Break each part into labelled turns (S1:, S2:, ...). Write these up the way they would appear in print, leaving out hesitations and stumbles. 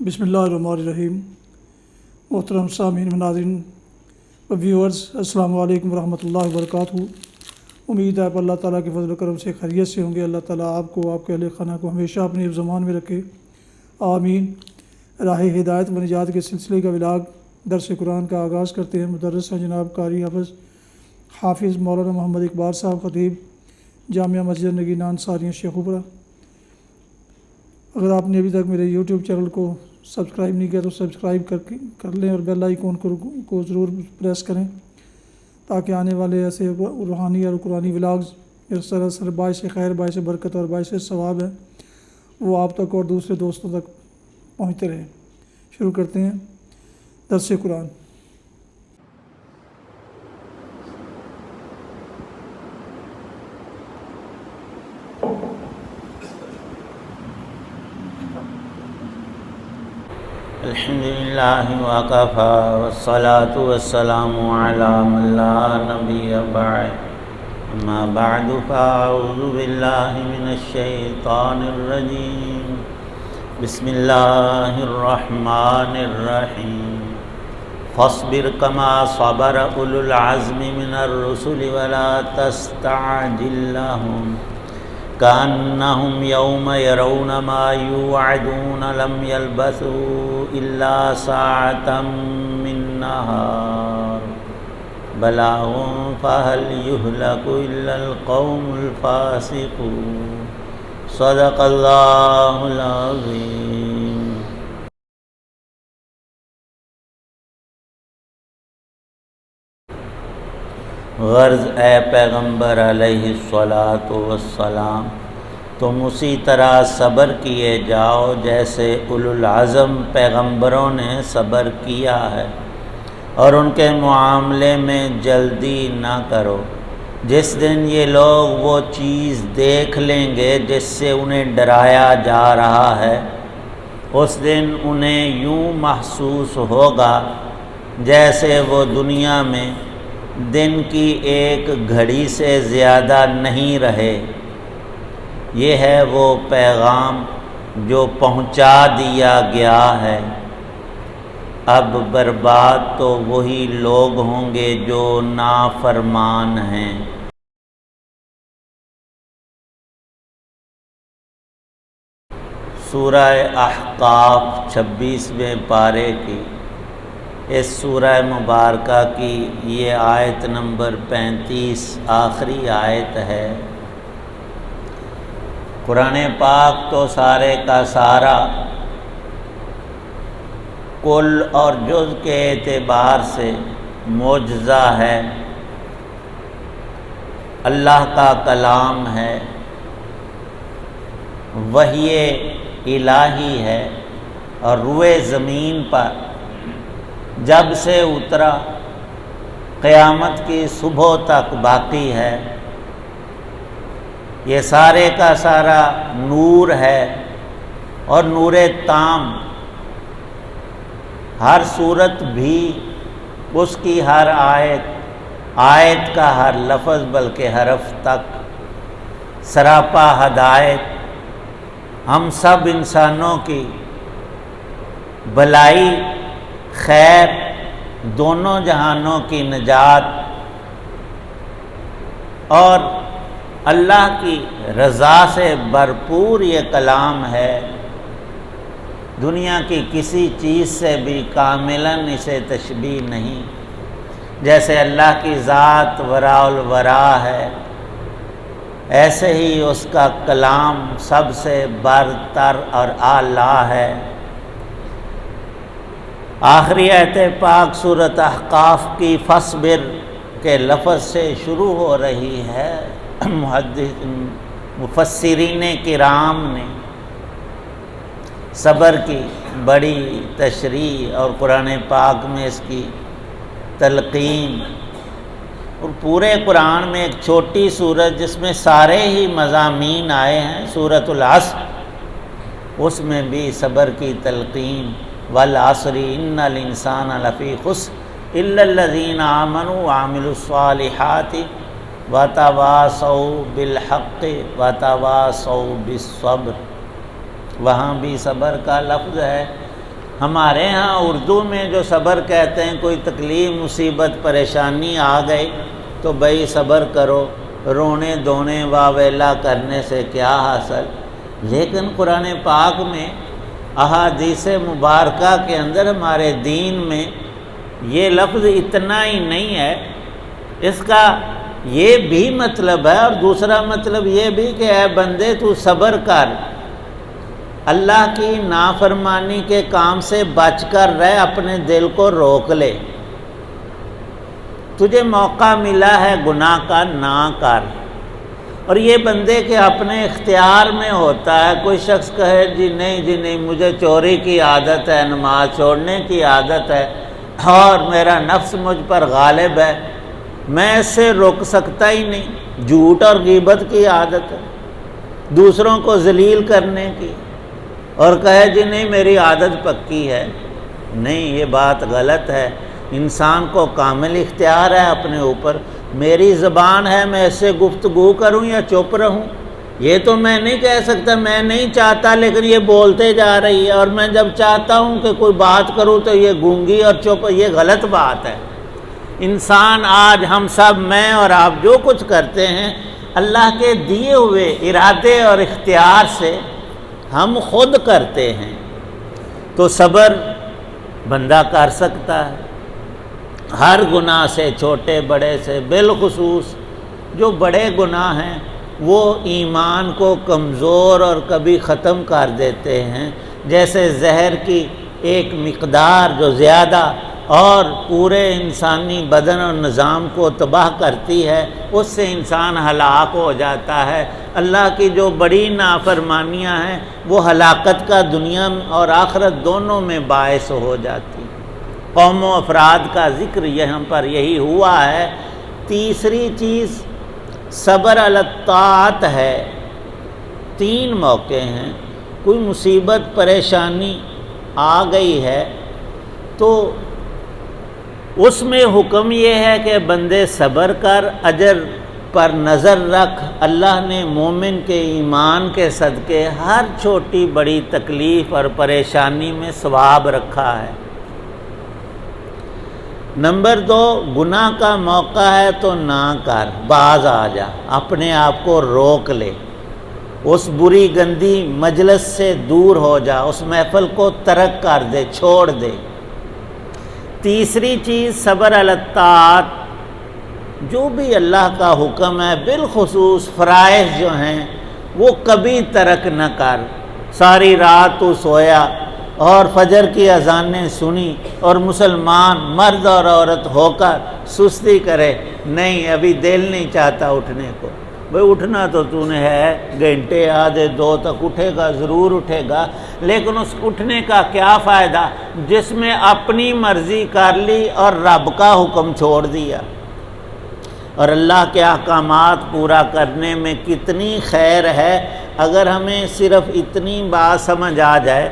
S1: بسم اللہ الرحمن الرحیم۔ محترم سامعین ناظرین و ویورز، السلام علیکم ورحمۃ اللہ وبرکاتہ۔ امید ہے آپ اللہ تعالیٰ کے فضل و کرم سے خیریت سے ہوں گے۔ اللہ تعالیٰ آپ کو، آپ کے اہل خانہ کو ہمیشہ اپنے حفظ و امان میں رکھے، آمین۔ راہ ہدایت و نجات کے سلسلے کا ولاگ درس قرآن کا آغاز کرتے ہیں۔ مدرس ہیں جناب قاری حافظ مولانا محمد اقبال صاحب، خطیب جامعہ مسجد نگینہ انصاریہ شیخوپورہ۔ اگر آپ نے ابھی تک میرے یوٹیوب چینل کو سبسکرائب نہیں کیا تو سبسکرائب کر لیں اور بیل آئیکن کو ضرور پریس کریں تاکہ آنے والے ایسے روحانی اور قرآنی ولاگز اس طرح سے باعث خیر، باعث برکت اور باعث ثواب ہے وہ آپ تک اور دوسرے دوستوں تک پہنچتے رہیں۔ شروع کرتے ہیں درس قرآن۔
S2: الحمدللہ وکفی والصلاة والسلام علی من لا نبی بعد، اما بعد فاعوذ باللہ من الشیطان الرجیم، بسم اللہ الرحمن الرحیم۔ فاصبر کما صبر اولو العزم من الرسل ولا تستعجل لهم كأنهم يوم يرون ما يوعدون لم يلبثوا إلا ساعة من نهار بلاغ فهل يهلك إلا القوم الفاسقون۔ صدق الله العظيم۔ غرض اے پیغمبر علیہ الصلاۃ والسلام، تم اسی طرح صبر کیے جاؤ جیسے اولو العزم پیغمبروں نے صبر کیا ہے، اور ان کے معاملے میں جلدی نہ کرو۔ جس دن یہ لوگ وہ چیز دیکھ لیں گے جس سے انہیں ڈرایا جا رہا ہے، اس دن انہیں یوں محسوس ہوگا جیسے وہ دنیا میں دن کی ایک گھڑی سے زیادہ نہیں رہے۔ یہ ہے وہ پیغام جو پہنچا دیا گیا ہے۔ اب برباد تو وہی لوگ ہوں گے جو نافرمان ہیں۔ سورہ احقاف 26ویں پارے کی اس سورہ مبارکہ کی یہ آیت نمبر 35 آخری آیت ہے۔ قرآن پاک تو سارے کا سارا کل اور جز کے اعتبار سے معجزہ ہے، اللہ کا کلام ہے، وحی الہی ہے، اور روئے زمین پر جب سے اترا قیامت کی صبح تک باقی ہے۔ یہ سارے کا سارا نور ہے اور نور تام۔ ہر صورت بھی، اس کی ہر آیت کا ہر لفظ بلکہ حرف تک سراپا ہدایت، ہم سب انسانوں کی بھلائی خیر، دونوں جہانوں کی نجات اور اللہ کی رضا سے بھرپور یہ کلام ہے۔ دنیا کی کسی چیز سے بھی کاملاً اسے تشبیہ نہیں۔ جیسے اللہ کی ذات وراء الورا ہے، ایسے ہی اس کا کلام سب سے برتر اور اعلیٰ ہے۔ آخری آیت پاک سورۃ احقاف کی فاصبر کے لفظ سے شروع ہو رہی ہے۔ مفسرین کرام نے صبر کی بڑی تشریح اور قرآن پاک میں اس کی تلقین، اور پورے قرآن میں ایک چھوٹی سورت جس میں سارے ہی مضامین آئے ہیں، سورۃ العصر، اس میں بھی صبر کی تلقین۔ والعصر ان الانسان لفی خسر الا الذین آمنوا وعملوا الصالحات وتواصوا بالحق وتواصوا بالصبر۔ وہاں بھی صبر کا لفظ ہے، ہمارے ہاں اردو میں جو صبر کہتے ہیں، کوئی تکلیف مصیبت پریشانی آ گئی تو بھائی صبر کرو، رونے دھونے واویلا کرنے سے کیا حاصل۔ لیکن قرآن پاک میں احادیث مبارکہ کے اندر ہمارے دین میں یہ لفظ اتنا ہی نہیں ہے، اس کا یہ بھی مطلب ہے، اور دوسرا مطلب یہ بھی کہ اے بندے تو صبر کر، اللہ کی نافرمانی کے کام سے بچ کر رہ، اپنے دل کو روک لے، تجھے موقع ملا ہے گناہ کا نہ کر۔ اور یہ بندے کے اپنے اختیار میں ہوتا ہے۔ کوئی شخص کہے جی نہیں مجھے چوری کی عادت ہے، نماز چھوڑنے کی عادت ہے، اور میرا نفس مجھ پر غالب ہے، میں اس سے روک سکتا ہی نہیں۔ جھوٹ اور غیبت کی عادت ہے، دوسروں کو ذلیل کرنے کی، اور کہے جی نہیں میری عادت پکی ہے۔ نہیں، یہ بات غلط ہے۔ انسان کو کامل اختیار ہے اپنے اوپر۔ میری زبان ہے، میں اس سے گفتگو کروں یا چپ رہوں، یہ تو میں نہیں کہہ سکتا۔ میں نہیں چاہتا لیکن یہ بولتے جا رہی ہے، اور میں جب چاہتا ہوں کہ کوئی بات کروں تو یہ گونگی اور چپ، یہ غلط بات ہے۔ انسان آج ہم سب، میں اور آپ جو کچھ کرتے ہیں، اللہ کے دیے ہوئے ارادے اور اختیار سے ہم خود کرتے ہیں۔ تو صبر بندہ کر سکتا ہے ہر گناہ سے، چھوٹے بڑے سے۔ بالخصوص جو بڑے گناہ ہیں وہ ایمان کو کمزور اور کبھی ختم کر دیتے ہیں، جیسے زہر کی ایک مقدار جو زیادہ اور پورے انسانی بدن اور نظام کو تباہ کرتی ہے، اس سے انسان ہلاک ہو جاتا ہے۔ اللہ کی جو بڑی نافرمانیاں ہیں وہ ہلاکت کا دنیا اور آخرت دونوں میں باعث ہو جاتی ہیں۔ قوم و افراد کا ذکر یہاں پر یہی ہوا ہے۔ تیسری چیز صبر علی الطاعت ہے۔ 3 موقع ہیں، کوئی مصیبت پریشانی آ گئی ہے تو اس میں حکم یہ ہے کہ بندے صبر کر، اجر پر نظر رکھ۔ اللہ نے مومن کے ایمان کے صدقے ہر چھوٹی بڑی تکلیف اور پریشانی میں ثواب رکھا ہے۔ نمبر 2، گناہ کا موقع ہے تو نہ کر، باز آ جا، اپنے آپ کو روک لے، اس بری گندی مجلس سے دور ہو جا، اس محفل کو ترک کر دے، چھوڑ دے۔ تیسری چیز صبر علی الطاعت، جو بھی اللہ کا حکم ہے، بالخصوص فرائض جو ہیں وہ کبھی ترک نہ کر۔ ساری رات تو سویا اور فجر کی اذانیں سنی اور مسلمان مرد اور عورت ہو کر سستی کرے، نہیں ابھی دل نہیں چاہتا اٹھنے کو۔ بھئی اٹھنا تو تو نے ہے، گھنٹے آدھے 2 تک اٹھے گا، ضرور اٹھے گا، لیکن اس اٹھنے کا کیا فائدہ جس میں اپنی مرضی کر لی اور رب کا حکم چھوڑ دیا۔ اور اللہ کے احکامات پورا کرنے میں کتنی خیر ہے اگر ہمیں صرف اتنی بات سمجھ آ جائے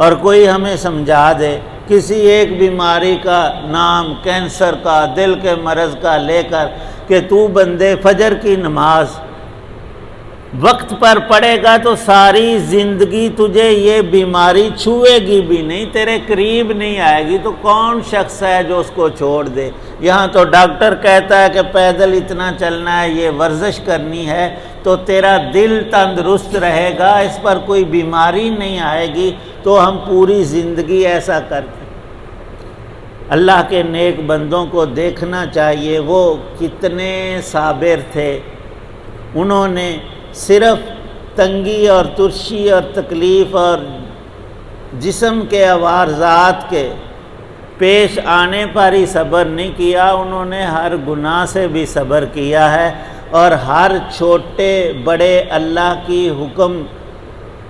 S2: اور کوئی ہمیں سمجھا دے، کسی ایک بیماری کا نام، کینسر کا، دل کے مرض کا لے کر، کہ تو بندے فجر کی نماز وقت پر پڑھے گا تو ساری زندگی تجھے یہ بیماری چھوئے گی بھی نہیں، تیرے قریب نہیں آئے گی، تو کون شخص ہے جو اس کو چھوڑ دے؟ یہاں تو ڈاکٹر کہتا ہے کہ پیدل اتنا چلنا ہے، یہ ورزش کرنی ہے، تو تیرا دل تندرست رہے گا، اس پر کوئی بیماری نہیں آئے گی، تو ہم پوری زندگی ایسا کرتے۔ اللہ کے نیک بندوں کو دیکھنا چاہیے، وہ کتنے صابر تھے۔ انہوں نے صرف تنگی اور ترشی اور تکلیف اور جسم کے عوارضات کے پیش آنے پر ہی صبر نہیں کیا، انہوں نے ہر گناہ سے بھی صبر کیا ہے، اور ہر چھوٹے بڑے اللہ کی حکم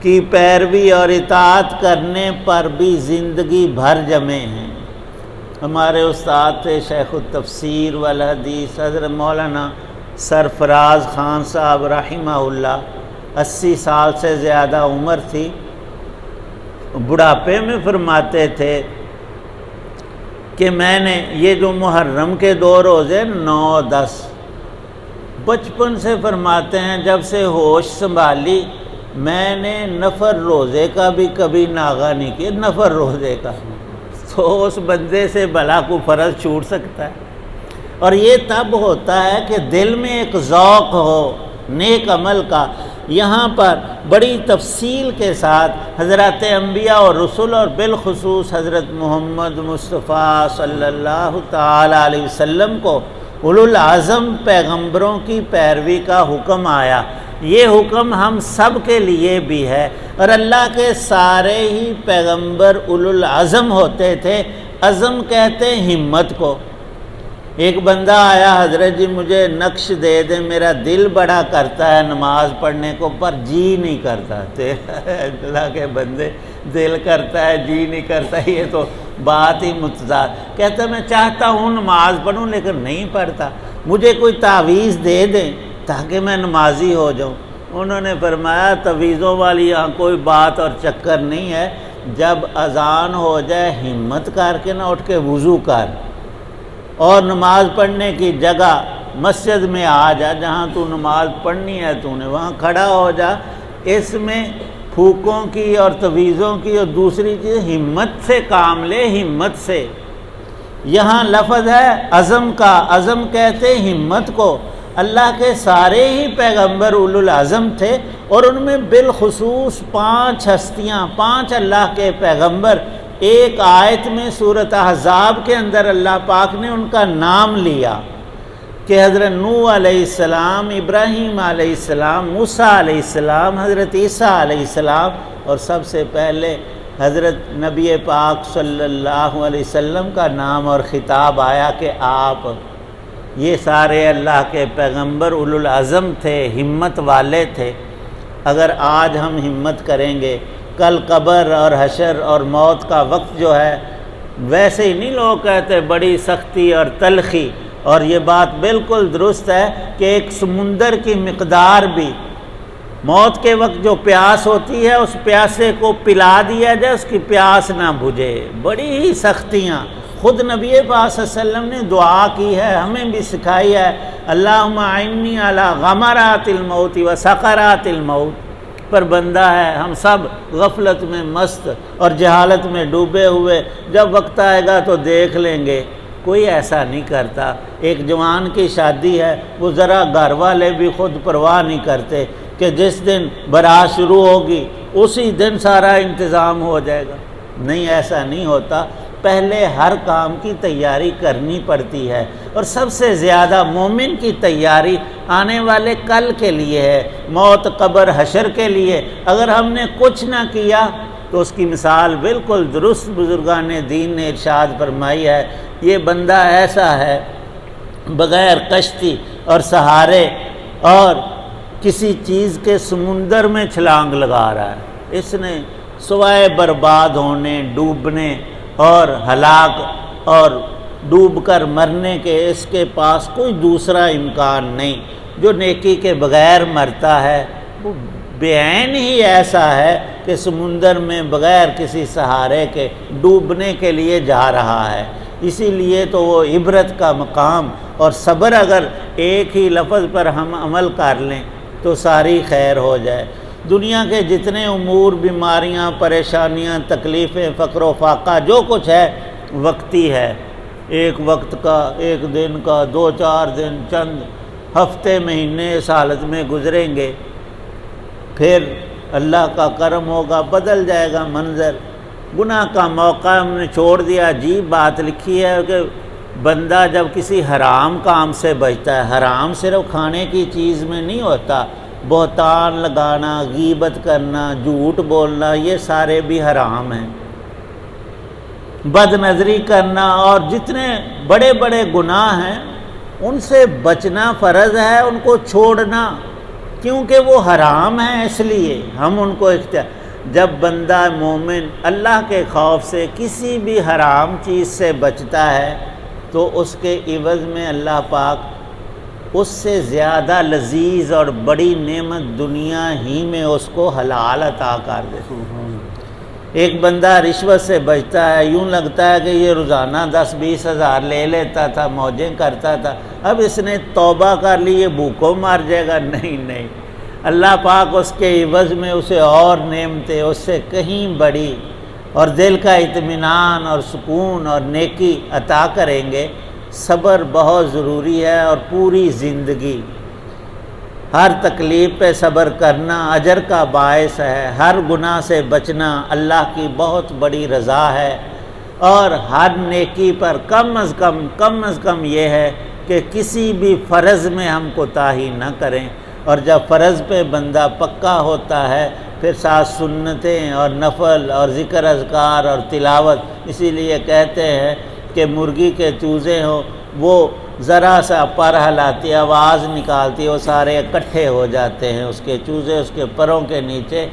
S2: کی پیروی اور اطاعت کرنے پر بھی زندگی بھر جمے ہیں۔ ہمارے استاد تھے شیخ التفسیر والحدیث حضرت مولانا سرفراز خان صاحب رحمہ اللہ، 80 سال سے زیادہ عمر تھی، بڑھاپے میں فرماتے تھے کہ میں نے یہ جو محرم کے 2 روزے 9 10 بچپن سے فرماتے ہیں، جب سے ہوش سنبھالی میں نے نفر روزے کا بھی کبھی ناغہ نہیں کیا، نفر روزے کا، تو اس بندے سے بھلا کو فرض چھوٹ سکتا ہے؟ اور یہ تب ہوتا ہے کہ دل میں ایک ذوق ہو نیک عمل کا۔ یہاں پر بڑی تفصیل کے ساتھ حضرات انبیاء اور رسول اور بالخصوص حضرت محمد مصطفیٰ صلی اللہ تعالی علیہ وسلم کو اولو العزم پیغمبروں کی پیروی کا حکم آیا۔ یہ حکم ہم سب کے لیے بھی ہے، اور اللہ کے سارے ہی پیغمبر اولو العزم ہوتے تھے۔ عزم کہتے ہیں ہمت کو۔ ایک بندہ آیا، حضرت جی مجھے نقش دے دیں، میرا دل بڑا کرتا ہے نماز پڑھنے کو پر جی نہیں کرتا۔ اللہ کے بندے دل کرتا ہے جی نہیں کرتا، یہ تو بات ہی متضاد۔ کہتا میں چاہتا ہوں نماز پڑھوں لیکن نہیں پڑھتا، مجھے کوئی تعویذ دے دیں تاکہ میں نمازی ہو جاؤں۔ انہوں نے فرمایا تعویذوں والی یہاں کوئی بات اور چکر نہیں ہے، جب اذان ہو جائے ہمت کر کے نہ اٹھ کے وضو کر، اور نماز پڑھنے کی جگہ مسجد میں آ جا، جہاں تو نماز پڑھنی ہے تو نے وہاں کھڑا ہو جا۔ اس میں پھوکوں کی اور تعویذوں کی اور دوسری چیز ہمت سے کام لے، ہمت سے۔ یہاں لفظ ہے عزم کا، عزم کہتے ہمت کو۔ اللہ کے سارے ہی پیغمبر اولو العزم تھے، اور ان میں بالخصوص 5 ہستیاں، 5 اللہ کے پیغمبر ایک آیت میں سورۃ احزاب کے اندر اللہ پاک نے ان کا نام لیا کہ حضرت نوح علیہ السلام، ابراہیم علیہ السلام، موسیٰ علیہ السلام، حضرت عیسیٰ علیہ السلام، اور سب سے پہلے حضرت نبی پاک صلی اللہ علیہ وسلم کا نام اور خطاب آیا کہ آپ۔ یہ سارے اللہ کے پیغمبر اولو العزم تھے، ہمت والے تھے۔ اگر آج ہم ہمت کریں گے، کل قبر اور حشر اور موت کا وقت جو ہے، ویسے ہی نہیں لوگ کہتے بڑی سختی اور تلخی، اور یہ بات بالکل درست ہے کہ ایک سمندر کی مقدار بھی موت کے وقت جو پیاس ہوتی ہے اس پیاسے کو پلا دیا جائے، اس کی پیاس نہ بجھے، بڑی ہی سختیاں۔ خود نبی پاک صلی اللہ علیہ وسلم نے دعا کی ہے، ہمیں بھی سکھائی ہے، اللہم اعنی علی غمرات الموت و سقرات الموت۔ پر بندہ ہے، ہم سب غفلت میں مست اور جہالت میں ڈوبے ہوئے، جب وقت آئے گا تو دیکھ لیں گے۔ کوئی ایسا نہیں کرتا۔ ایک جوان کی شادی ہے، وہ ذرا گھر والے بھی خود پرواہ نہیں کرتے کہ جس دن بارات شروع ہوگی اسی دن سارا انتظام ہو جائے گا۔ نہیں، ایسا نہیں ہوتا۔ پہلے ہر کام کی تیاری کرنی پڑتی ہے، اور سب سے زیادہ مومن کی تیاری آنے والے کل کے لیے ہے، موت، قبر، حشر کے لیے۔ اگر ہم نے کچھ نہ کیا تو اس کی مثال بالکل درست بزرگان دین نے ارشاد فرمائی ہے، یہ بندہ ایسا ہے بغیر کشتی اور سہارے اور کسی چیز کے سمندر میں چھلانگ لگا رہا ہے۔ اس نے سوائے برباد ہونے، ڈوبنے اور ہلاک اور ڈوب کر مرنے کے اس کے پاس کوئی دوسرا امکان نہیں۔ جو نیکی کے بغیر مرتا ہے وہ بے عین ہی ایسا ہے کہ سمندر میں بغیر کسی سہارے کے ڈوبنے کے لیے جا رہا ہے۔ اسی لیے تو وہ عبرت کا مقام، اور صبر اگر ایک ہی لفظ پر ہم عمل کر لیں تو ساری خیر ہو جائے۔ دنیا کے جتنے امور، بیماریاں، پریشانیاں، تکلیفیں، فقر و فاقہ، جو کچھ ہے وقتی ہے، ایک وقت کا، ایک دن کا، 2-4 دن، چند ہفتے، مہینے اس حالت میں گزریں گے، پھر اللہ کا کرم ہوگا، بدل جائے گا منظر۔ گناہ کا موقع ہم نے چھوڑ دیا۔ عجیب بات لکھی ہے کہ بندہ جب کسی حرام کام سے بچتا ہے، حرام صرف کھانے کی چیز میں نہیں ہوتا، بہتان لگانا، غیبت کرنا، جھوٹ بولنا، یہ سارے بھی حرام ہیں۔ بد نظری کرنا اور جتنے بڑے بڑے گناہ ہیں ان سے بچنا فرض ہے، ان کو چھوڑنا، کیونکہ وہ حرام ہیں، اس لیے ہم ان کو جب بندہ مومن اللہ کے خوف سے کسی بھی حرام چیز سے بچتا ہے تو اس کے عوض میں اللہ پاک اس سے زیادہ لذیذ اور بڑی نعمت دنیا ہی میں اس کو حلال عطا کر دیتا ہے۔ ایک بندہ رشوت سے بچتا ہے، یوں لگتا ہے کہ یہ روزانہ 10-20 ہزار لے لیتا تھا، موجیں کرتا تھا، اب اس نے توبہ کر لی، یہ بھوکوں مر جائے گا۔ نہیں، اللہ پاک اس کے عوض میں اسے اور نعمتیں اس سے کہیں بڑی اور دل کا اطمینان اور سکون اور نیکی عطا کریں گے۔ صبر بہت ضروری ہے، اور پوری زندگی ہر تکلیف پہ صبر کرنا اجر کا باعث ہے۔ ہر گناہ سے بچنا اللہ کی بہت بڑی رضا ہے، اور ہر نیکی پر کم از کم یہ ہے کہ کسی بھی فرض میں ہم کوتاہی نہ کریں، اور جب فرض پہ بندہ پکا ہوتا ہے پھر ساتھ سنتیں اور نفل اور ذکر اذکار اور تلاوت۔ اسی لیے کہتے ہیں کہ مرغی کے چوزے ہوں، وہ ذرا سا پر ہلاتی آواز نکالتی، وہ سارے اکٹھے ہو جاتے ہیں، اس کے چوزے اس کے پروں کے نیچے۔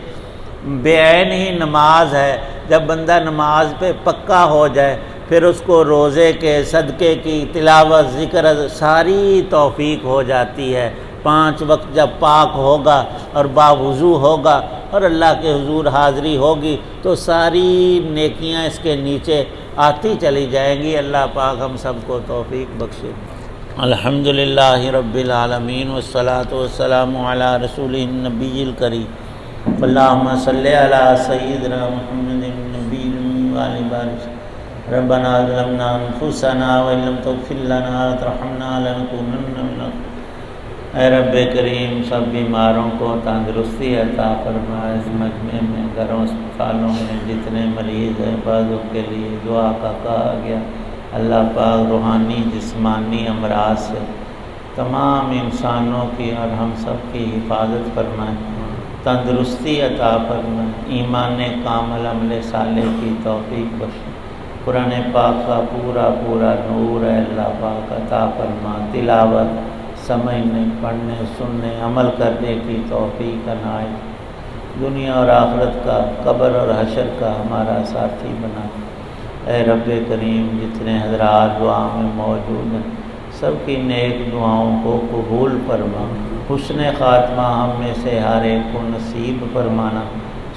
S2: بے عین ہی نماز ہے، جب بندہ نماز پہ پکا ہو جائے پھر اس کو روزے کے، صدقے کی، تلاوت، ذکر ساری توفیق ہو جاتی ہے۔ 5 وقت جب پاک ہوگا اور باوضو ہوگا اور اللہ کے حضور حاضری ہوگی تو ساری نیکیاں اس کے نیچے آتی چلی جائیں گی۔ اللہ پاک ہم سب کو توفیق بخشے۔ الحمدللہ رب العالمین والصلاة والسلام علی رسول النبی الکریم، اللہم صلی علی سیدنا محمد النبی وعلی بارک۔ ربنا ظلمنا انفسنا وان لم تغفر لنا وترحمنا لنکونن من الخاسرین۔ اے رب کریم، سب بیماروں کو تندرستی عطا فرما۔ اس مجمع میں گھروں اسپتالوں میں جتنے مریض ہیں بعضوں کے لیے دعا کا کہا گیا، اللہ پاک روحانی جسمانی امراض سے تمام انسانوں کی اور ہم سب کی حفاظت فرمائے، تندرستی عطا فرمائے، ایمان کامل عمل صالح کی توفیق بخشے۔ قرآن پاک کا پورا نور ہے اللہ پاک عطا فرما، تلاوت، سمجھنے، پڑھنے، سننے، عمل کرنے کی توفیق عنایت، دنیا اور آخرت کا، قبر اور حشر کا ہمارا ساتھی بنا۔ اے رب کریم، جتنے حضرات دعا میں موجود ہیں سب کی نیک دعاؤں کو قبول فرما، حسن خاتمہ ہم میں سے ہر ایک کو نصیب فرمانا۔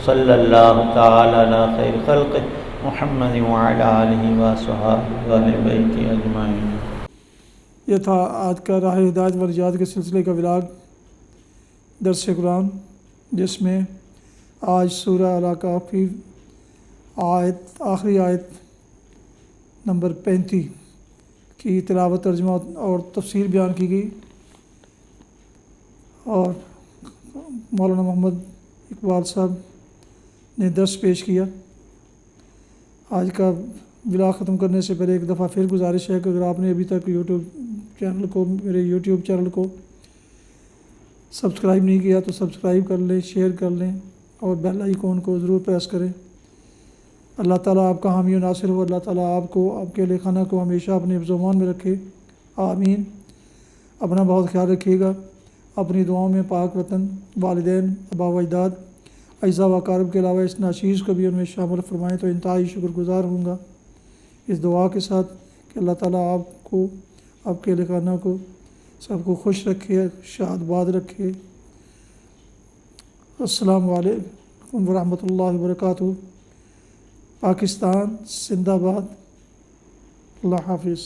S2: صلی اللہ تعالی علی خیر خلق محمد وعلی آلہ وصحبہ وآل بیتہ اجمعین۔
S1: یہ تھا آج کا راہ ہدایت و نجات کے سلسلے کا ولاگ درس قرآن، جس میں آج سورہ الاعراف کی آخری آیت نمبر 35 کی تلاوت، ترجمہ اور تفسیر بیان کی گئی، اور مولانا محمد اقبال صاحب نے درس پیش کیا۔ آج کا ولاگ ختم کرنے سے پہلے ایک دفعہ پھر گزارش ہے کہ اگر آپ نے ابھی تک میرے یوٹیوب چینل کو سبسکرائب نہیں کیا تو سبسکرائب کر لیں، شیئر کر لیں، اور بیل آئیکن کو ضرور پریس کریں۔ اللہ تعالیٰ آپ کا حامی و ناصر ہو، اللہ تعالیٰ آپ کو، آپ کے اہل خانہ کو ہمیشہ اپنے حفظ و امان میں رکھے، آمین۔ اپنا بہت خیال رکھیے گا، اپنی دعاؤں میں پاک وطن، والدین، آباء و اجداد، اعزاء و اقارب کے علاوہ اس ناچیز کو بھی ان میں شامل فرمائیں تو انتہائی شکر گزار ہوں گا، اس دعا کے ساتھ کہ اللہ تعالیٰ آپ کو، آپ کے اہل خانہ کو، سب کو خوش رکھے، شاد باد رکھے۔ السلام علیکم ورحمۃ اللہ وبرکاتہ۔ پاکستان زندہ باد۔ اللہ حافظ۔